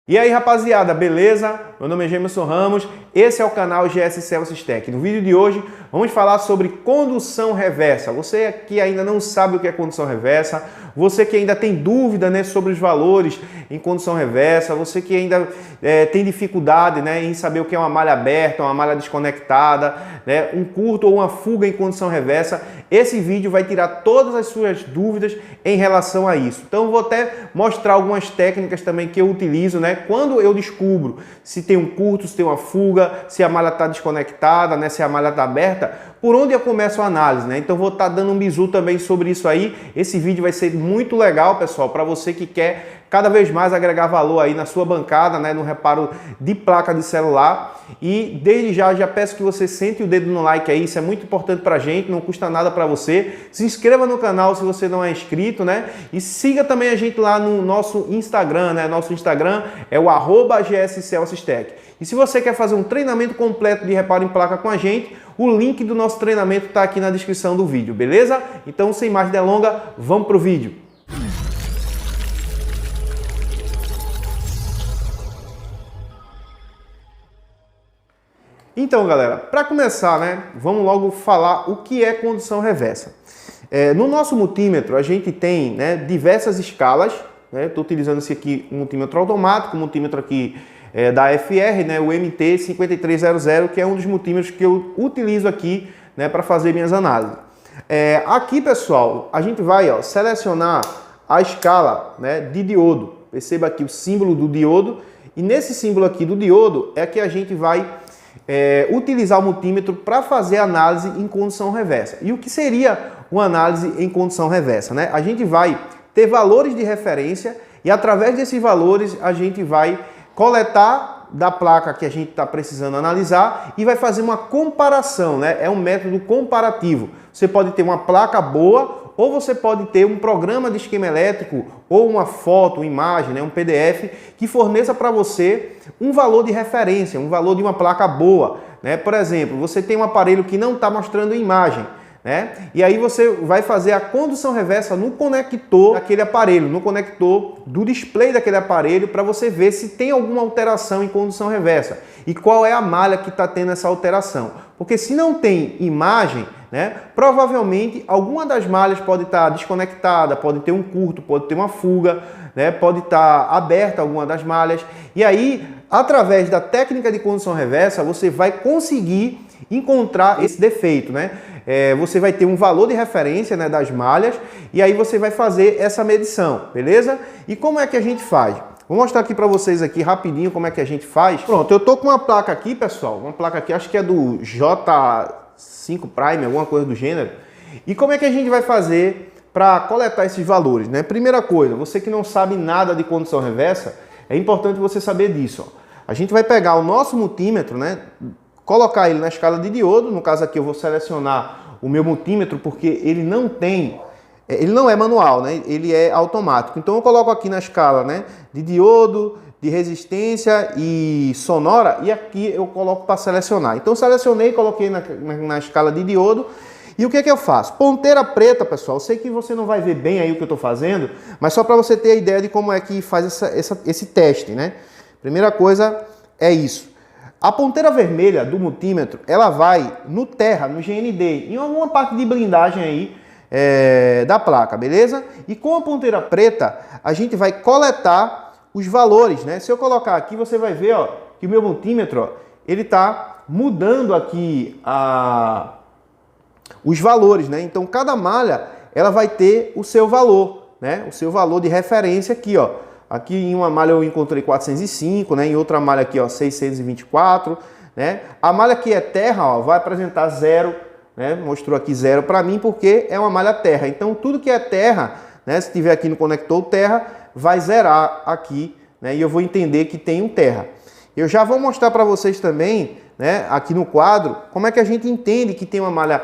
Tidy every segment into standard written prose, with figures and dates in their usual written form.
E aí, rapaziada, beleza? Meu nome é Gemerson Ramos, esse é o canal GS Celsius Tech. No vídeo de hoje vamos falar sobre condução reversa. Você que ainda não sabe o que é condução reversa, você que ainda tem dúvida, né, sobre os valores em condução reversa, você que ainda tem dificuldade, né, em saber o que é uma malha aberta, uma malha desconectada, né, um curto ou uma fuga em condução reversa, esse vídeo vai tirar todas as suas dúvidas em relação a isso. Então eu vou até mostrar algumas técnicas também que eu utilizo, né, quando eu descubro se tem um curto, se tem uma fuga, se a malha está desconectada, né, se a malha está aberta, por onde eu começo a análise, né? Então vou estar dando um bizu também sobre isso aí. Esse vídeo vai ser muito legal, pessoal, para você que quer cada vez mais agregar valor aí na sua bancada, né, no reparo de placa de celular. E desde já peço que você sente o dedo no like aí, isso é muito importante pra gente, não custa nada para você. Se inscreva no canal se você não é inscrito, né? E siga também a gente lá no nosso Instagram, né? Nosso Instagram é o @GSCelsiusTech. E se você quer fazer um treinamento completo de reparo em placa com a gente, o link do nosso treinamento está aqui na descrição do vídeo, beleza? Então, sem mais delongas, vamos pro vídeo. Então, galera, para começar, né, vamos logo falar o que é condução reversa. No nosso multímetro, a gente tem, né, diversas escalas. Estou utilizando esse aqui, um multímetro automático, um multímetro aqui da FR, né, o MT5300, que é um dos multímetros que eu utilizo aqui, né, para fazer minhas análises. Aqui, pessoal, a gente vai selecionar a escala, né, de diodo. Perceba aqui o símbolo do diodo, e nesse símbolo aqui do diodo é que a gente vai utilizar o multímetro para fazer análise em condução reversa. E o que seria uma análise em condução reversa, né? A gente vai ter valores de referência e através desses valores a gente vai coletar da placa que a gente está precisando analisar e vai fazer uma comparação, né? É um método comparativo. Você pode ter uma placa boa ou você pode ter um programa de esquema elétrico ou uma foto, uma imagem, né, um PDF que forneça para você um valor de referência, um valor de uma placa boa, né? Por exemplo, você tem um aparelho que não está mostrando imagem, né? E aí você vai fazer a condução reversa no conector daquele aparelho, no conector do display daquele aparelho, para você ver se tem alguma alteração em condução reversa e qual é a malha que está tendo essa alteração. Porque se não tem imagem, né, provavelmente alguma das malhas pode estar desconectada, pode ter um curto, pode ter uma fuga, né, pode estar aberta alguma das malhas. E aí, através da técnica de condução reversa, você vai conseguir encontrar esse defeito, né? Você vai ter um valor de referência, né, das malhas e aí você vai fazer essa medição, beleza? E como é que a gente faz? Vou mostrar aqui para vocês aqui rapidinho como é que a gente faz. Pronto, eu tô com uma placa aqui, pessoal, uma placa aqui, acho que é do J5 Prime, alguma coisa do gênero. E como é que a gente vai fazer para coletar esses valores, né? Primeira coisa, você que não sabe nada de condução reversa, é importante você saber disso, ó. A gente vai pegar o nosso multímetro, né, colocar ele na escala de diodo. No caso aqui eu vou selecionar o meu multímetro porque ele não é manual, né? Ele é automático. Então eu coloco aqui na escala, né, de diodo, de resistência e sonora, e aqui eu coloco para selecionar. Então selecionei, coloquei na escala de diodo. E o que é que eu faço? Ponteira preta, pessoal. Eu sei que você não vai ver bem aí o que eu estou fazendo, mas só para você ter a ideia de como é que faz esse teste, né? Primeira coisa é isso. A ponteira vermelha do multímetro, ela vai no terra, no GND, em alguma parte de blindagem aí da placa, beleza? E com a ponteira preta, a gente vai coletar os valores, né? Se eu colocar aqui, você vai ver, ó, que o meu multímetro, ó, ele tá mudando aqui os valores, né? Então, cada malha, ela vai ter o seu valor, né? O seu valor de referência aqui, ó. Aqui em uma malha eu encontrei 405, né? Em outra malha aqui, ó, 624, né? A malha que é terra, ó, vai apresentar 0, né? Mostrou aqui 0 para mim porque é uma malha terra. Então tudo que é terra, né? Se tiver aqui no conector terra, vai zerar aqui, né? E eu vou entender que tem um terra. Eu já vou mostrar para vocês também, né, aqui no quadro, como é que a gente entende que tem uma malha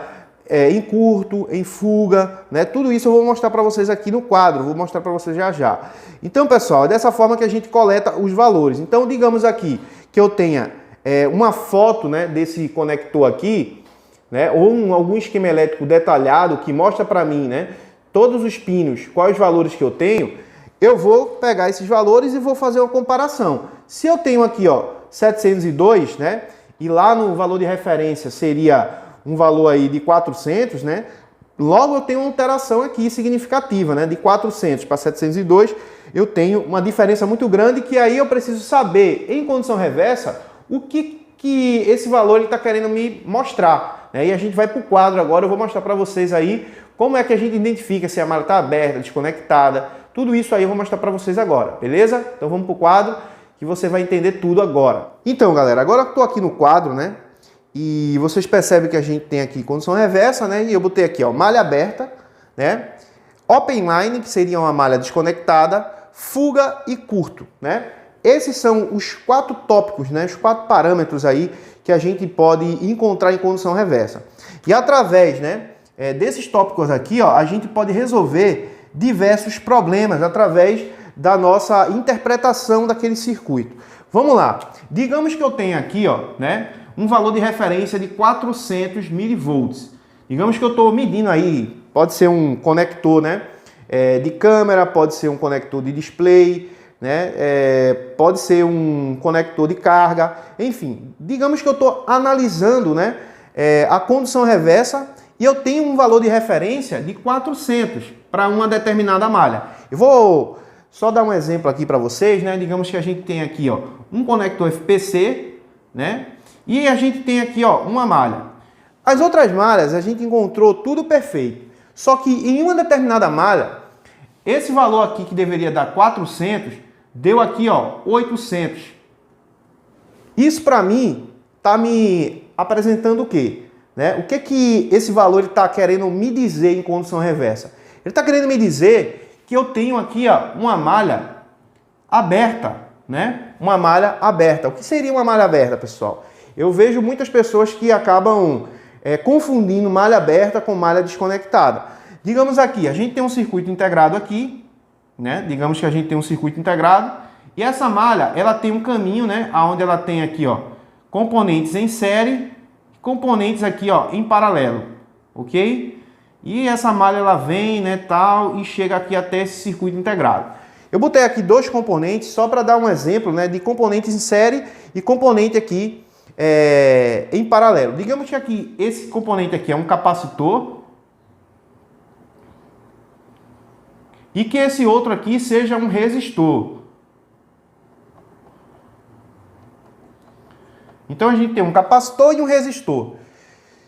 em curto, em fuga, né? Tudo isso eu vou mostrar para vocês aqui no quadro, vou mostrar para vocês já. Então, pessoal, é dessa forma que a gente coleta os valores. Então, digamos aqui que eu tenha uma foto, né, desse conector aqui, né, ou algum esquema elétrico detalhado que mostra para mim, né, todos os pinos, quais os valores que eu tenho. eu vou pegar esses valores e vou fazer uma comparação. Se eu tenho aqui, ó, 702, né? E lá no valor de referência seria um valor aí de 400, né? Logo eu tenho uma alteração aqui significativa, né? De 400 para 702, eu tenho uma diferença muito grande que aí eu preciso saber, em condição reversa, o que esse valor está querendo me mostrar. Né? E a gente vai para o quadro agora, eu vou mostrar para vocês aí como é que a gente identifica se a malha está aberta, desconectada, tudo isso aí eu vou mostrar para vocês agora, beleza? Então vamos para o quadro que você vai entender tudo agora. Então, galera, agora eu estou aqui no quadro, né? E vocês percebem que a gente tem aqui condição reversa, né? E eu botei aqui, ó, malha aberta, né? Open line, que seria uma malha desconectada, fuga e curto, né? Esses são os 4 tópicos, né? Os 4 parâmetros aí que a gente pode encontrar em condição reversa. E através, né, desses tópicos aqui, ó, a gente pode resolver diversos problemas através da nossa interpretação daquele circuito. Vamos lá. Digamos que eu tenho aqui, ó, né, um valor de referência de 400 milivolts. Digamos que eu estou medindo aí, pode ser um conector, né, de câmera, pode ser um conector de display, né, pode ser um conector de carga, enfim. Digamos que eu estou analisando, né, a condução reversa e eu tenho um valor de referência de 400 para uma determinada malha. Eu vou só dar um exemplo aqui para vocês, né? Digamos que a gente tem aqui, ó, um conector FPC, né? E a gente tem aqui, ó, uma malha. As outras malhas a gente encontrou tudo perfeito. Só que em uma determinada malha, esse valor aqui que deveria dar 400, deu aqui, ó, 800. Isso para mim tá me apresentando o quê? Né? O que esse valor está querendo me dizer em condição reversa? Ele está querendo me dizer que eu tenho aqui, ó, uma malha aberta, né? Uma malha aberta. O que seria uma malha aberta, pessoal? Eu vejo muitas pessoas que acabam confundindo malha aberta com malha desconectada. Digamos aqui, a gente tem um circuito integrado aqui, né? Digamos que a gente tem um circuito integrado e essa malha, ela tem um caminho, né? Onde ela tem aqui, ó, componentes em série, componentes aqui, ó, em paralelo, ok? E essa malha ela vem, né, tal, e chega aqui até esse circuito integrado. Eu botei aqui 2 componentes só para dar um exemplo, né, de componentes em série e componente aqui em paralelo. Digamos que aqui esse componente aqui é um capacitor e que esse outro aqui seja um resistor. Então a gente tem um capacitor e um resistor.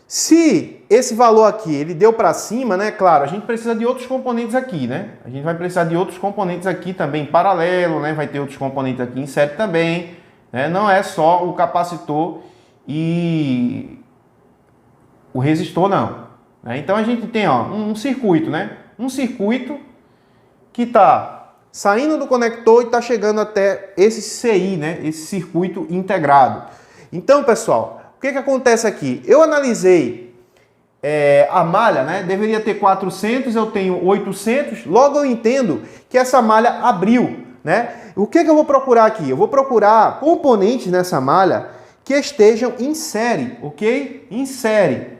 Se esse valor aqui ele deu para cima, né? Claro, a gente precisa de outros componentes aqui, né? A gente vai precisar de outros componentes aqui também em paralelo, né? Vai ter outros componentes aqui em série também, né? Não é só o capacitor e o resistor, não. Né? Então a gente tem, ó, um circuito, né? Um circuito que está saindo do conector e está chegando até esse CI, né? Esse circuito integrado. Então, pessoal, o que acontece aqui? Eu analisei a malha, né? Deveria ter 400, eu tenho 800, logo eu entendo que essa malha abriu, né? O que eu vou procurar aqui? Eu vou procurar componentes nessa malha que estejam em série, ok? Em série.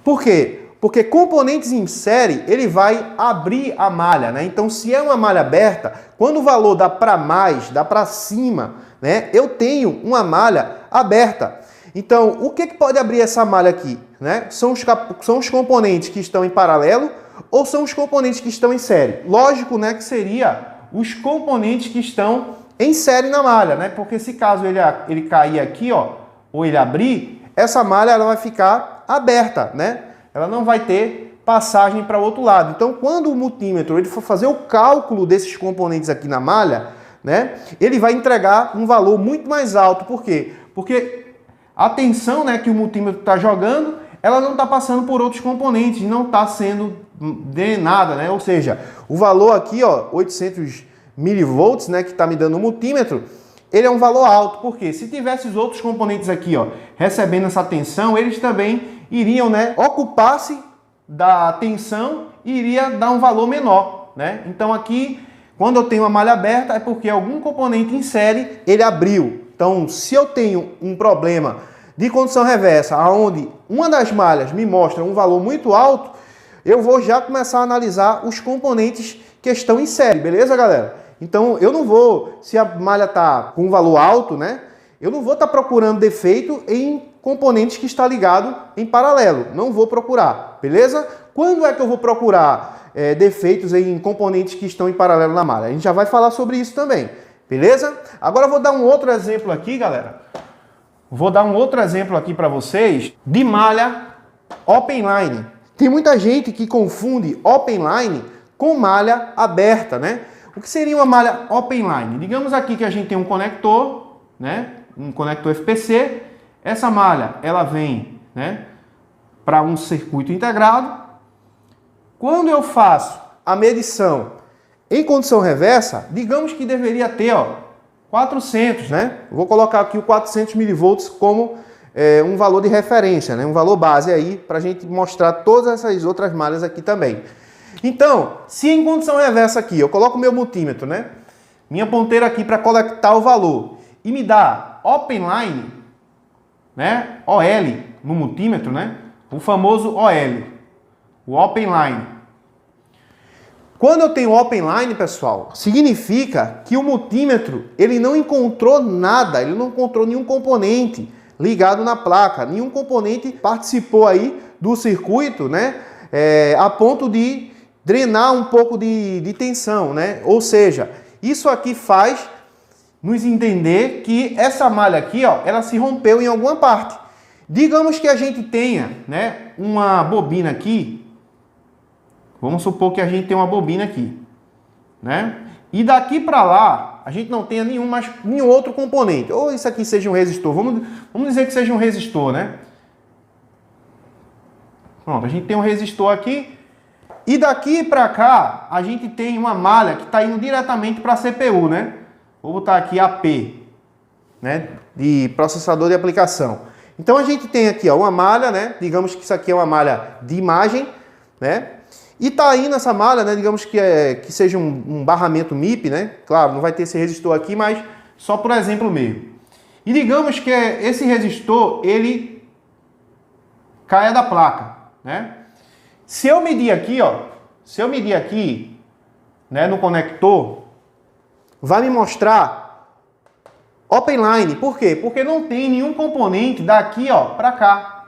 Por quê? Porque componentes em série, ele vai abrir a malha, né? Então, se é uma malha aberta, quando o valor dá para mais, dá para cima, né? Eu tenho uma malha aberta. Então, o que pode abrir essa malha aqui? Né? São os componentes que estão em paralelo ou são os componentes que estão em série? Lógico, né, que seria os componentes que estão em série na malha, né? Porque se caso ele cair aqui, ó, ou ele abrir, essa malha ela vai ficar aberta, né? Ela não vai ter passagem para o outro lado. Então, quando o multímetro ele for fazer o cálculo desses componentes aqui na malha, né, ele vai entregar um valor muito mais alto. Por quê? Porque a tensão, né, que o multímetro está jogando, ela não está passando por outros componentes, não está sendo drenada, né? Ou seja, o valor aqui, ó, 800 milivolts, né, que está me dando o multímetro, ele é um valor alto. Porque se tivesse os outros componentes aqui, ó, recebendo essa tensão, eles também iriam, né, ocupar-se da tensão e iria dar um valor menor, né? Então aqui, quando eu tenho uma malha aberta, é porque algum componente em série ele abriu. Então, se eu tenho um problema de condução reversa, onde uma das malhas me mostra um valor muito alto, eu vou já começar a analisar os componentes questão em série, beleza, galera? Então, eu não vou, se a malha está com um valor alto, né? Eu não vou estar procurando defeito em componentes que está ligado em paralelo. Não vou procurar, beleza? Quando é que eu vou procurar defeitos em componentes que estão em paralelo na malha? A gente já vai falar sobre isso também, beleza? Agora eu vou dar um outro exemplo aqui, galera. Vou dar um outro exemplo aqui para vocês de malha open line. Tem muita gente que confunde open line com malha aberta, né? O que seria uma malha open line? Digamos aqui que a gente tem um conector, né? Um conector FPC. Essa malha, ela vem, né, para um circuito integrado. Quando eu faço a medição em condição reversa, digamos que deveria ter, ó, 400, né? Vou colocar aqui o 400 milivolts como um valor de referência, né? Um valor base aí para a gente mostrar todas essas outras malhas aqui também. Então, se em condição reversa aqui eu coloco o meu multímetro, né? Minha ponteira aqui para coletar o valor e me dá open line, né? OL no multímetro, né? O famoso OL, o open line. Quando eu tenho open line, pessoal, significa que o multímetro ele não encontrou nada, ele não encontrou nenhum componente ligado na placa, nenhum componente participou aí do circuito, né? A ponto de drenar um pouco de tensão, né? Ou seja, isso aqui faz nos entender que essa malha aqui, ó, ela se rompeu em alguma parte. Digamos que a gente tenha, né, uma bobina aqui. Vamos supor que a gente tem uma bobina aqui, né? E daqui para lá, a gente não tenha nenhum outro componente. Ou isso aqui seja um resistor. Vamos dizer que seja um resistor, né? Pronto, a gente tem um resistor aqui. E daqui para cá, a gente tem uma malha que está indo diretamente para a CPU, né? Vou botar aqui AP, né? De processador de aplicação. Então a gente tem aqui, ó, uma malha, né? Digamos que isso aqui é uma malha de imagem, né? E tá indo essa malha, né? Digamos que seja um barramento MIP, né? Claro, não vai ter esse resistor aqui, mas só por exemplo mesmo. E digamos que esse resistor, ele caia da placa, né? Se eu medir aqui, ó, né, no conector, vai me mostrar open line. Por quê? Porque não tem nenhum componente daqui, ó, para cá,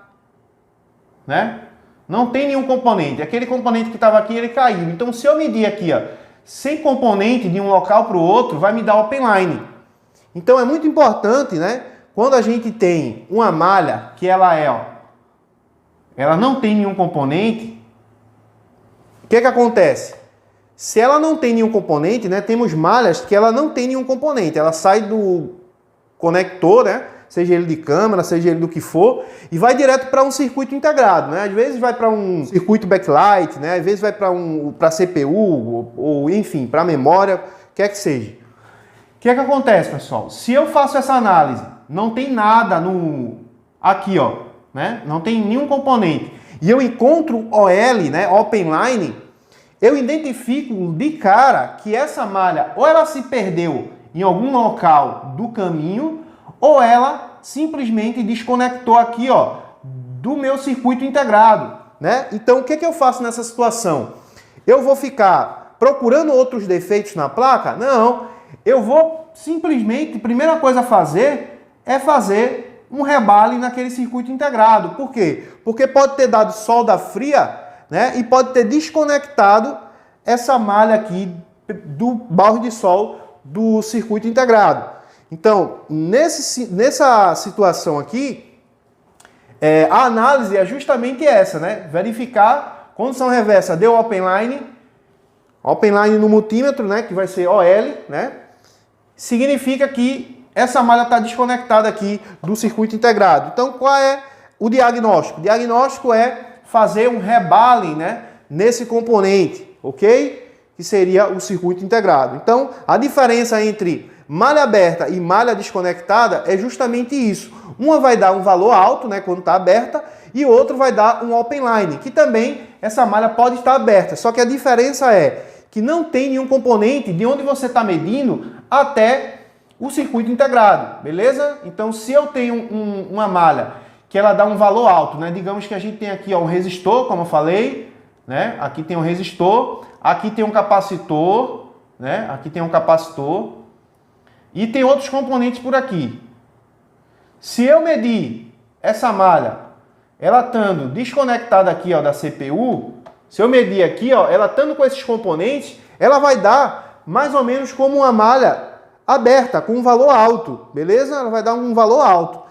né? Não tem nenhum componente. Aquele componente que estava aqui, ele caiu. Então, se eu medir aqui, ó, sem componente de um local para o outro, vai me dar open line. Então, é muito importante, né? Quando a gente tem uma malha que ela não tem nenhum componente, o que acontece? Se ela não tem nenhum componente, né? Temos malhas que ela não tem nenhum componente. Ela sai do conector, né? Seja ele de câmera, seja ele do que for, e vai direto para um circuito integrado, né? Às vezes vai para um circuito backlight, né? Às vezes vai para CPU, ou enfim, para memória, quer que seja. O que acontece, pessoal? Se eu faço essa análise, não tem nada aqui, ó, né? Não tem nenhum componente, e eu encontro OL, né? Open line, eu identifico de cara que essa malha ou ela se perdeu em algum local do caminho, ou ela simplesmente desconectou aqui, ó, do meu circuito integrado, né? Então, o que eu faço nessa situação? Eu vou ficar procurando outros defeitos na placa? Não. Eu vou simplesmente, primeira coisa a fazer é fazer um rebale naquele circuito integrado. Por quê? Porque pode ter dado solda fria, né? E pode ter desconectado essa malha aqui do barro de sol do circuito integrado. Então, nessa situação aqui, a análise é justamente essa, né? Verificar, condição reversa, deu open line no multímetro, né? Que vai ser OL, né? Significa que essa malha está desconectada aqui do circuito integrado. Então, qual é o diagnóstico? O diagnóstico é fazer um rebale, né? Nesse componente, ok? Que seria o circuito integrado. Então, a diferença entre malha aberta e malha desconectada é justamente isso. Uma vai dar um valor alto, né, quando está aberta, e outro vai dar um open line, que também essa malha pode estar aberta. Só que a diferença é que não tem nenhum componente de onde você está medindo até o circuito integrado, beleza? Então, se eu tenho uma malha que ela dá um valor alto, né, digamos que a gente tem aqui, ó, um resistor, como eu falei, né? Aqui tem um resistor. aqui tem um capacitor, né? Aqui tem um capacitor e tem outros componentes por aqui. Se eu medir essa malha, ela estando desconectada aqui, ó, da CPU, se eu medir aqui, ó, ela estando com esses componentes, ela vai dar mais ou menos como uma malha aberta, com um valor alto, beleza? Ela vai dar um valor alto.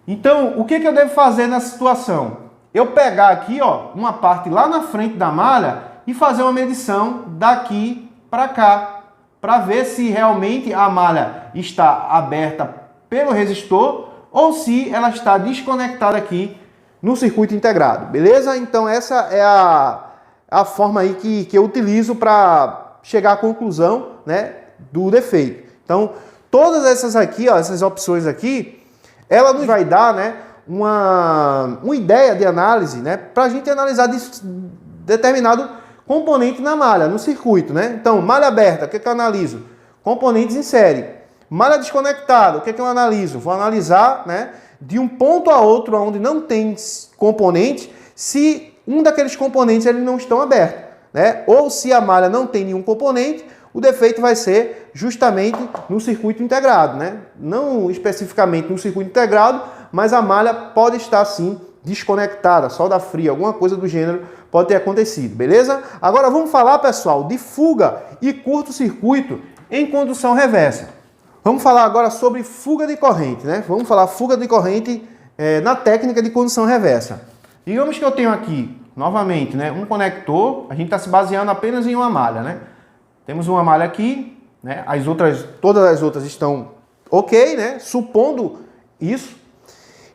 Então, o que eu devo fazer nessa situação? Eu pegar aqui, ó, uma parte lá na frente da malha e fazer uma medição daqui para cá, para ver se realmente a malha está aberta pelo resistor ou se ela está desconectada aqui no circuito integrado, beleza? Então essa é a forma aí que eu utilizo para chegar à conclusão, né, do defeito. Então todas essas aqui, ó, essas opções aqui, ela nos vai dar, né, uma ideia de análise, né, para a gente analisar determinado componente na malha, no circuito, né? Então malha aberta, o que eu analiso? Componentes em série. Malha desconectada, o que eu analiso? Vou analisar, né, de um ponto a outro onde não tem componente, se um daqueles componentes eles não estão abertos, né? Ou se a malha não tem nenhum componente, o defeito vai ser justamente no circuito integrado, né? Não especificamente no circuito integrado, mas a malha pode estar sim desconectada, solda fria, alguma coisa do gênero pode ter acontecido, beleza? Agora vamos falar, pessoal, de fuga e curto-circuito em condução reversa. Vamos falar agora sobre fuga de corrente, né? Vamos falar fuga de corrente na técnica de condução reversa. Digamos que eu tenho aqui, novamente, né, um conector, a gente está se baseando apenas em uma malha, né? Temos uma malha aqui, né? Todas as outras estão ok, né? Supondo isso.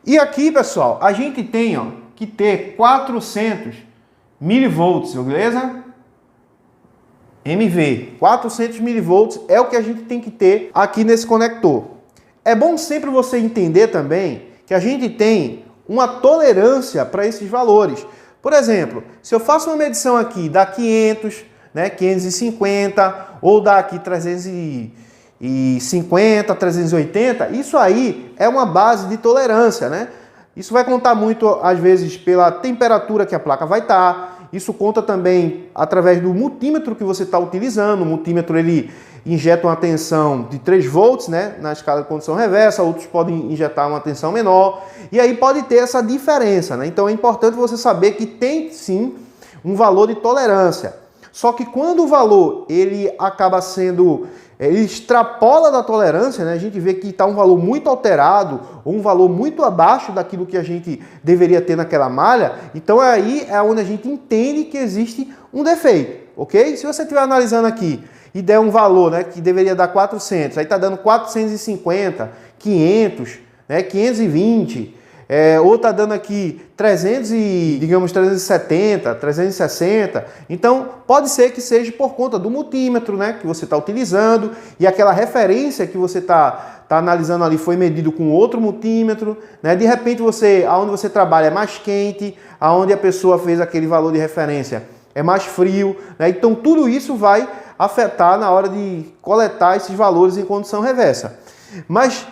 E aqui, pessoal, a gente tem, ó, que ter 400 milivolts, beleza? MV, 400 milivolts é o que a gente tem que ter aqui nesse conector. É bom sempre você entender também que a gente tem uma tolerância para esses valores. Por exemplo, se eu faço uma medição aqui da 500, né, 550 ou da aqui 350, 380, isso aí é uma base de tolerância, né? Isso vai contar muito, às vezes, pela temperatura que a placa vai estar. Isso conta também através do multímetro que você está utilizando. O multímetro ele injeta uma tensão de 3 volts, né, na escala de condução reversa, outros podem injetar uma tensão menor, e aí pode ter essa diferença, né? Então é importante você saber que tem sim um valor de tolerância. Só que quando o valor ele acaba sendo, ele extrapola da tolerância, né? A gente vê que está um valor muito alterado ou um valor muito abaixo daquilo que a gente deveria ter naquela malha, então aí é onde a gente entende que existe um defeito, ok? Se você estiver analisando aqui e der um valor, né, que deveria dar 400, aí está dando 450, 500, né, 520, ou está dando aqui 300 e, digamos, 370, 360. Então, pode ser que seja por conta do multímetro, né, que você está utilizando e aquela referência que você está analisando ali foi medido com outro multímetro, né? De repente, aonde você trabalha é mais quente, aonde a pessoa fez aquele valor de referência é mais frio, né? Então, tudo isso vai afetar na hora de coletar esses valores em condução reversa. Mas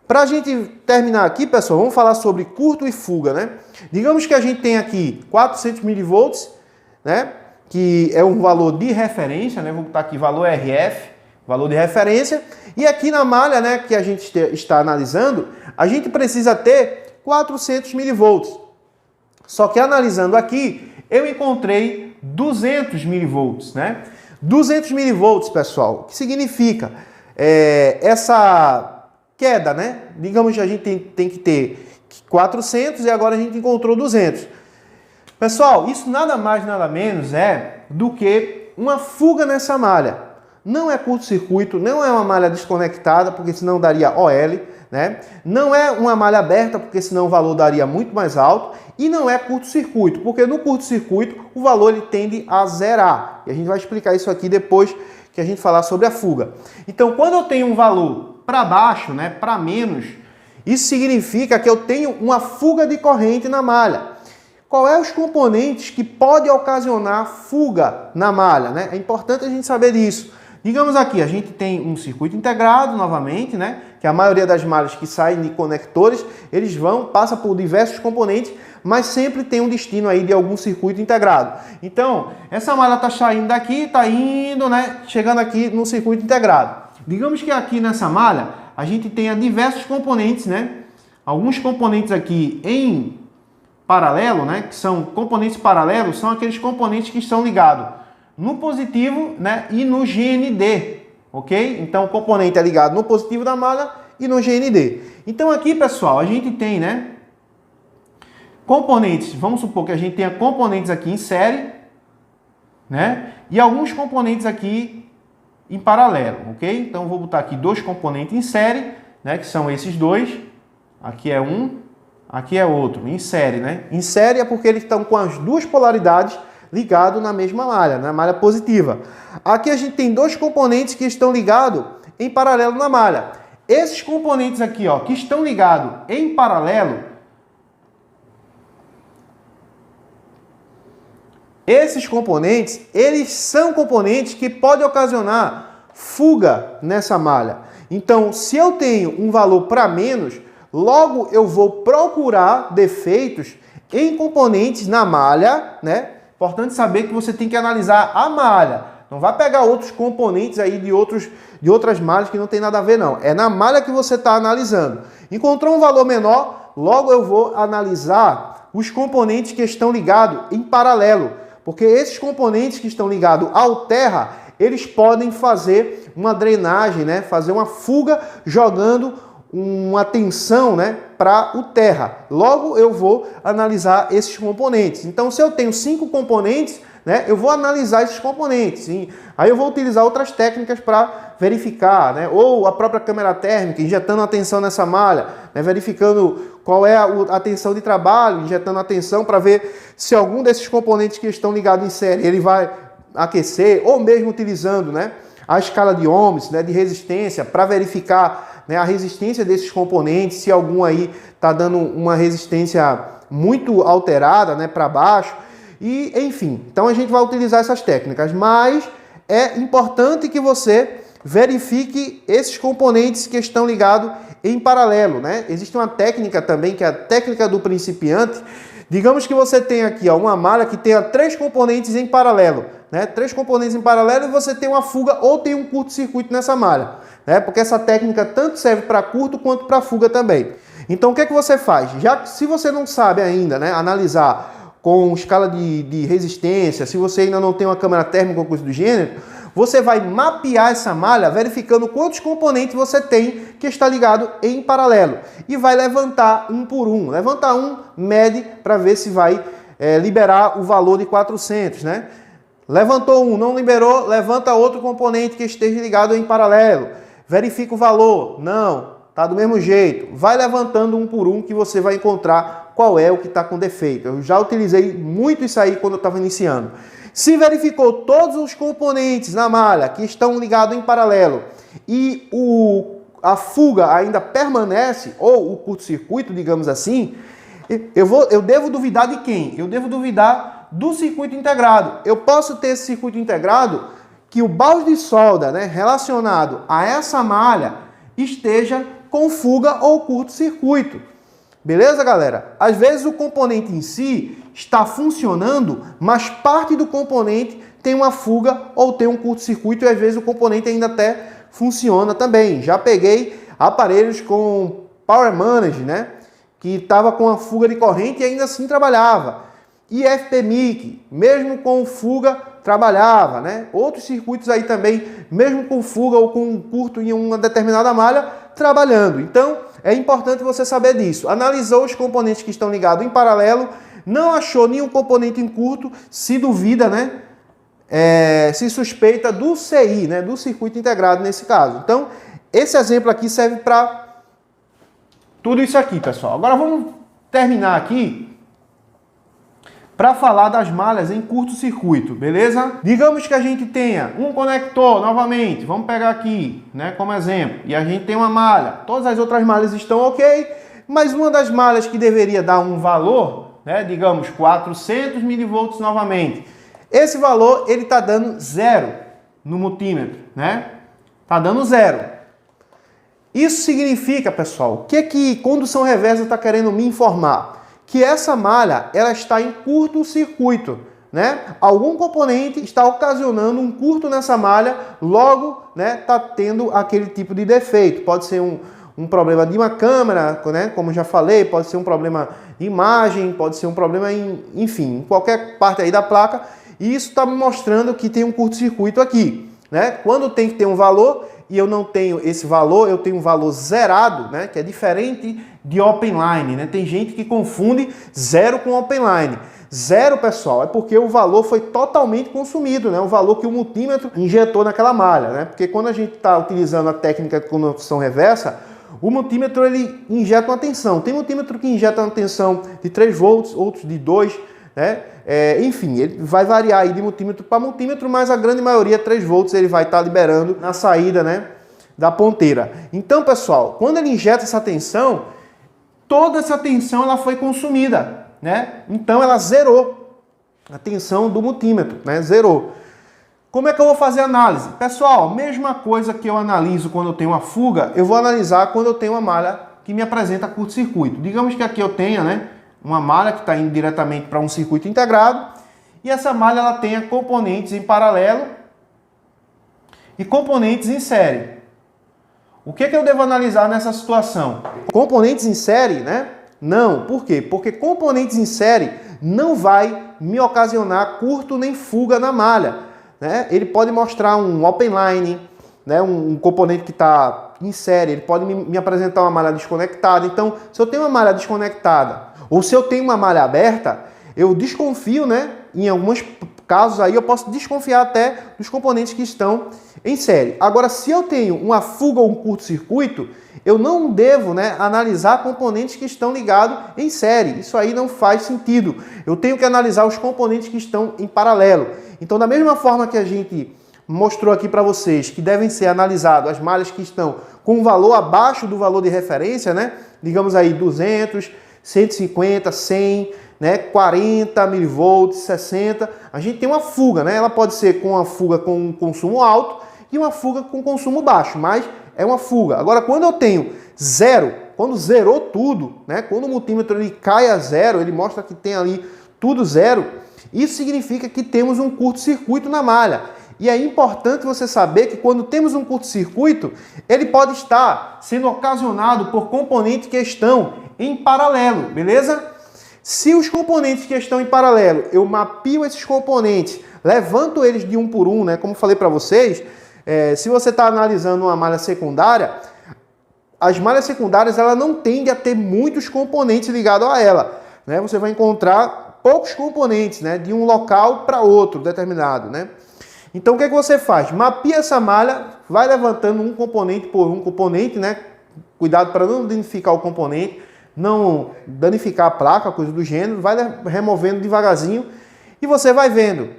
para a gente terminar aqui, pessoal, vamos falar sobre curto e fuga, né? Digamos que a gente tem aqui 400 milivolts, né? Que é um valor de referência, né? Vou botar aqui valor RF, valor de referência. E aqui na malha, né, que a gente está analisando, a gente precisa ter 400 milivolts. Só que analisando aqui, eu encontrei 200 milivolts, né? 200 milivolts, pessoal, o que significa? Essa queda, né? Digamos que a gente tem que ter 400 e agora a gente encontrou 200. Pessoal, isso nada mais, nada menos é do que uma fuga nessa malha. Não é curto-circuito, não é uma malha desconectada, porque senão daria OL, né? Não é uma malha aberta, porque senão o valor daria muito mais alto. E não é curto-circuito, porque no curto-circuito o valor ele tende a zerar. E a gente vai explicar isso aqui depois que a gente falar sobre a fuga. Então, quando eu tenho um valor para baixo, né, para menos, isso significa que eu tenho uma fuga de corrente na malha. Qual é os componentes que podem ocasionar fuga na malha, né? É importante a gente saber disso. Digamos aqui, a gente tem um circuito integrado, novamente, né? Que a maioria das malhas que saem de conectores, eles passam por diversos componentes, mas sempre tem um destino aí de algum circuito integrado. Então, essa malha está saindo daqui, está indo, né, chegando aqui no circuito integrado. Digamos que aqui nessa malha a gente tenha diversos componentes, né? Alguns componentes aqui em paralelo, né, que são componentes paralelos, são aqueles componentes que estão ligados no positivo, né, e no GND, ok? Então o componente é ligado no positivo da malha e no GND. Então aqui, pessoal, a gente tem, né, componentes, vamos supor que a gente tenha componentes aqui em série, né, e alguns componentes aqui em paralelo, ok? Então eu vou botar aqui dois componentes em série, né, que são esses dois. Aqui é um, aqui é outro, em série, né? Em série é porque eles estão com as duas polaridades ligados na mesma malha, na malha positiva. Aqui a gente tem dois componentes que estão ligados em paralelo na malha. Esses componentes aqui, ó, que estão ligados em paralelo, esses componentes, eles são componentes que podem ocasionar fuga nessa malha. Então, se eu tenho um valor para menos, logo eu vou procurar defeitos em componentes na malha, né? Importante saber que você tem que analisar a malha. Não vai pegar outros componentes aí de outras malhas que não tem nada a ver, não. É na malha que você está analisando. Encontrou um valor menor, logo eu vou analisar os componentes que estão ligados em paralelo. Porque esses componentes que estão ligados ao terra, eles podem fazer uma drenagem, né? Fazer uma fuga jogando uma tensão, né, para o terra. Logo eu vou analisar esses componentes. Então, se eu tenho 5 componentes, né, eu vou analisar esses componentes. Hein? Aí eu vou utilizar outras técnicas para verificar, né, ou a própria câmera térmica, injetando a tensão nessa malha, né, verificando qual é a tensão de trabalho, injetando a tensão para ver se algum desses componentes que estão ligados em série ele vai aquecer, ou mesmo utilizando, né, a escala de ohms, né, de resistência, para verificar, né, a resistência desses componentes, se algum aí está dando uma resistência muito alterada, né, para baixo, e enfim. Então a gente vai utilizar essas técnicas, mas é importante que você verifique esses componentes que estão ligados em paralelo, né? Existe uma técnica também, que é a técnica do principiante. Digamos que você tem aqui, ó, uma malha que tenha 3 componentes em paralelo, né? 3 componentes em paralelo e você tem uma fuga ou tem um curto-circuito nessa malha, né? Porque essa técnica tanto serve para curto quanto para fuga também. Então o que é que você faz? Já se você não sabe ainda, né, analisar com escala de resistência, se você ainda não tem uma câmera térmica ou coisa do gênero, você vai mapear essa malha verificando quantos componentes você tem que está ligado em paralelo e vai levantar um por um. Levanta um, mede para ver se vai liberar o valor de 400, né? Levantou um, não liberou, levanta outro componente que esteja ligado em paralelo. Verifica o valor. Não, tá do mesmo jeito. Vai levantando um por um que você vai encontrar qual é o que está com defeito. Eu já utilizei muito isso aí quando eu estava iniciando. Se verificou todos os componentes na malha que estão ligados em paralelo e a fuga ainda permanece, ou o curto-circuito, digamos assim, eu devo duvidar de quem? Eu devo duvidar do circuito integrado. Eu posso ter esse circuito integrado que o balde de solda, né, relacionado a essa malha esteja com fuga ou curto-circuito. Beleza, galera? Às vezes o componente em si está funcionando, mas parte do componente tem uma fuga ou tem um curto-circuito e às vezes o componente ainda até funciona também. Já peguei aparelhos com Power Manage, né, que estava com a fuga de corrente e ainda assim trabalhava. E FPMIC, mesmo com fuga, trabalhava, né? Outros circuitos aí também, mesmo com fuga ou com um curto em uma determinada malha, trabalhando. Então, é importante você saber disso. Analisou os componentes que estão ligados em paralelo, não achou nenhum componente em curto, se duvida, né? Se suspeita do CI, né? Do circuito integrado nesse caso. Então, esse exemplo aqui serve para tudo isso aqui, pessoal. Agora vamos terminar aqui para falar das malhas em curto-circuito, beleza? Digamos que a gente tenha um conector, novamente, vamos pegar aqui, né, como exemplo, e a gente tem uma malha, todas as outras malhas estão ok, mas uma das malhas que deveria dar um valor, né, digamos 400 milivolts novamente, esse valor ele está dando 0 no multímetro, né? Está dando 0. Isso significa, pessoal, o que condução reversa está querendo me informar? que essa malha ela está em curto-circuito, né? Algum componente está ocasionando um curto nessa malha, logo, né, está tendo aquele tipo de defeito. Pode ser um problema de uma câmera, né, como já falei, pode ser um problema de imagem, pode ser um problema enfim, em qualquer parte aí da placa, e isso está me mostrando que tem um curto-circuito aqui, né? Quando tem que ter um valor e eu não tenho esse valor, eu tenho um valor zerado, né, que é diferente de open line, né? Tem gente que confunde zero com open line. Zero, pessoal, é porque o valor foi totalmente consumido, né? O valor que o multímetro injetou naquela malha, né? Porque quando a gente está utilizando a técnica de condução reversa, o multímetro ele injeta uma tensão. Tem multímetro que injeta uma tensão de 3 volts, outros de 2, né? Enfim, ele vai variar aí de multímetro para multímetro, mas a grande maioria 3 volts ele vai estar liberando na saída, né, da ponteira. Então, pessoal, quando ele injeta essa tensão, toda essa tensão ela foi consumida, né? Então ela zerou a tensão do multímetro, né? Zerou. Como é que eu vou fazer a análise? Pessoal, mesma coisa que eu analiso quando eu tenho uma fuga, eu vou analisar quando eu tenho uma malha que me apresenta curto-circuito. Digamos que aqui eu tenha, né, uma malha que está indo diretamente para um circuito integrado e essa malha ela tenha componentes em paralelo e componentes em série. O que eu devo analisar nessa situação? Componentes em série, né? Não. Por quê? Porque componentes em série não vai me ocasionar curto nem fuga na malha, né? Ele pode mostrar um open line, né? Um componente que está em série, ele pode me apresentar uma malha desconectada. Então, se eu tenho uma malha desconectada ou se eu tenho uma malha aberta, eu desconfio, né? Em alguns casos aí eu posso desconfiar até dos componentes que estão em série. Agora, se eu tenho uma fuga ou um curto-circuito, eu não devo, né, analisar componentes que estão ligados em série. Isso aí não faz sentido. Eu tenho que analisar os componentes que estão em paralelo. Então, da mesma forma que a gente mostrou aqui para vocês que devem ser analisados as malhas que estão com um valor abaixo do valor de referência, né? Digamos aí 200, 150, 100, né? 40 mV, 60. A gente tem uma fuga, né? Ela pode ser com uma fuga com um consumo alto e uma fuga com consumo baixo, mas é uma fuga. Agora, quando eu tenho zero, quando zerou tudo, né? Quando o multímetro ele cai a zero, ele mostra que tem ali tudo zero, isso significa que temos um curto-circuito na malha. E é importante você saber que quando temos um curto-circuito, ele pode estar sendo ocasionado por componentes que estão em paralelo, beleza? Se os componentes que estão em paralelo, eu mapio esses componentes, levanto eles de um por um, né? Como falei para vocês, se você está analisando uma malha secundária, as malhas secundárias ela não tendem a ter muitos componentes ligados a ela, né? Você vai encontrar poucos componentes, né? De um local para outro determinado, né? Então o que você faz? Mapia essa malha, vai levantando um componente por um componente, né? Cuidado para não danificar o componente, não danificar a placa, coisa do gênero, vai removendo devagarzinho e você vai vendo.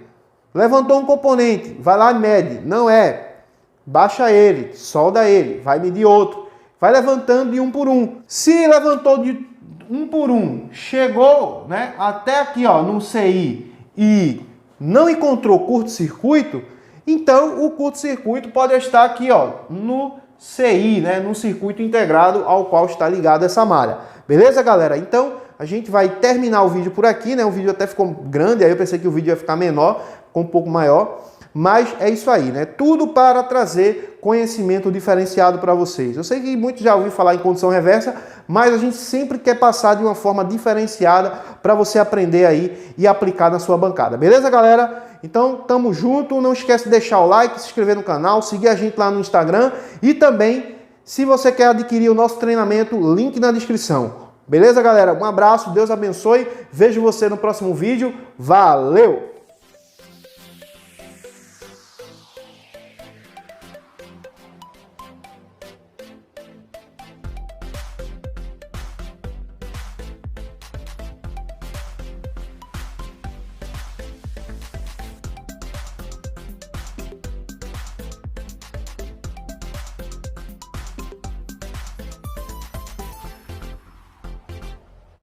Levantou um componente, vai lá e mede, não é, baixa ele, solda ele, vai medir outro, vai levantando de um por um. Se levantou de um por um, chegou, né, até aqui ó, no CI e não encontrou curto-circuito, então o curto-circuito pode estar aqui ó, no CI, né, no circuito integrado ao qual está ligado essa malha. Beleza, galera? Então, a gente vai terminar o vídeo por aqui, né? O vídeo até ficou grande, aí eu pensei que o vídeo ia ficar menor, ficou um pouco maior. Mas é isso aí, né? Tudo para trazer conhecimento diferenciado para vocês. Eu sei que muitos já ouviram falar em condução reversa, mas a gente sempre quer passar de uma forma diferenciada para você aprender aí e aplicar na sua bancada. Beleza, galera? Então, tamo junto. Não esquece de deixar o like, se inscrever no canal, seguir a gente lá no Instagram e também, se você quer adquirir o nosso treinamento, link na descrição. Beleza, galera? Um abraço, Deus abençoe. Vejo você no próximo vídeo. Valeu!